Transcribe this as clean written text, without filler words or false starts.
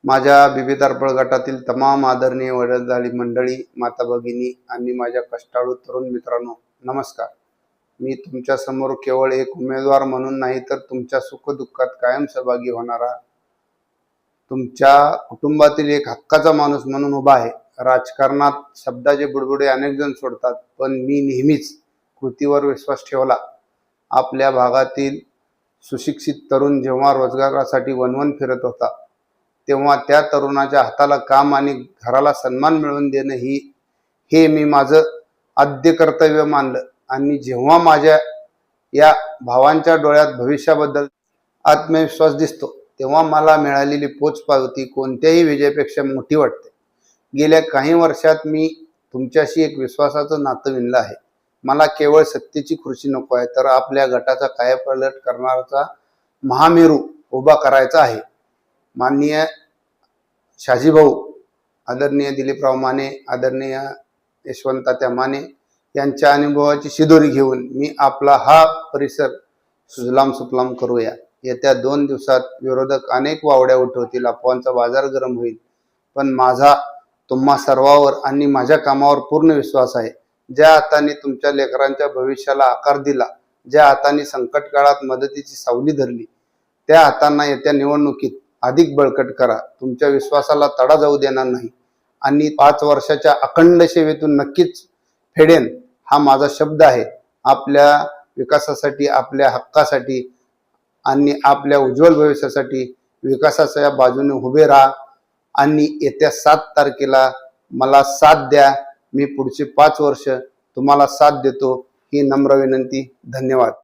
माझ्या बिबीतारपळ गटातील तमाम आदरणीय वडीलधारी मंडळी, माता भगिनी आणि माझ्या कष्टाळू तरुण मित्रांनो, नमस्कार. मी तुमच्या समोर केवळ एक उमेदवार म्हणून नाही तर तुमच्या सुखदुःखात कायम सहभागी होणारा, तुमच्या कुटुंबातील एक हक्काचा माणूस म्हणून उभा आहे. राजकारणात शब्दाचे बुडबुडे अनेक जण सोडतात, पण मी नेहमीच कृतीवर विश्वास ठेवला. आपल्या भागातील सुशिक्षित तरुण जेव्हा रोजगारासाठी वणवण फिरत होता, तेव्हा त्या तरुणाच्या हाताला काम आणि घराला सन्मान मिळवून देणं हे मी माझं आद्य कर्तव्य मानलं. आणि जेव्हा माझ्या या भावांच्या डोळ्यात भविष्याबद्दल आत्मविश्वास दिसतो, तेव्हा मला मिळालेली पोचपावती कोणत्याही विजयापेक्षा मोठी वाटते. गेल्या काही वर्षात मी तुमच्याशी एक विश्वासाचं नातं विणलं आहे. मला केवळ सत्तेची खुर्ची नको आहे, तर आपल्या गटाचा कायापालट करणारा महामेरू उभा करायचा आहे. माननीय शाजीभाऊ, आदरणीय दिलीपराव माने, आदरणीय यशवंततात्या माने यांच्या अनुभवाची शिदोरी घेऊन मी आपला हा परिसर सुजलाम सुफलाम करूया. येत्या 2 दिवसात विरोधक अनेक वावड्या उठवतील, अफवांचा बाजार गरम होईल, पण माझा तुम्हा सर्वांवर आणि माझ्या कामावर पूर्ण विश्वास आहे. ज्या हाताने तुमच्या लेकरांच्या भविष्याला आकार दिला, ज्या हाताने संकट काळात मदतीची सावली धरली, त्या हातांना येत्या निवडणुकीत अधिक बळकट करा. तुमच्या विश्वासाला तडा जाऊ देणार नाही आणि 5 वर्षाच्या अखंड सेवेतून नक्कीच फेडेन, हा माझा शब्द आहे. आपल्या विकासासाठी, आपल्या हक्कासाठी आणि आपल्या उज्ज्वल भविष्यासाठी विकासाच्या बाजूने उभे राहा आणि येत्या 7 तारखेला मला साथ द्या. मी पुढचे 5 वर्ष तुम्हाला साथ देतो, ही नम्र विनंती. धन्यवाद.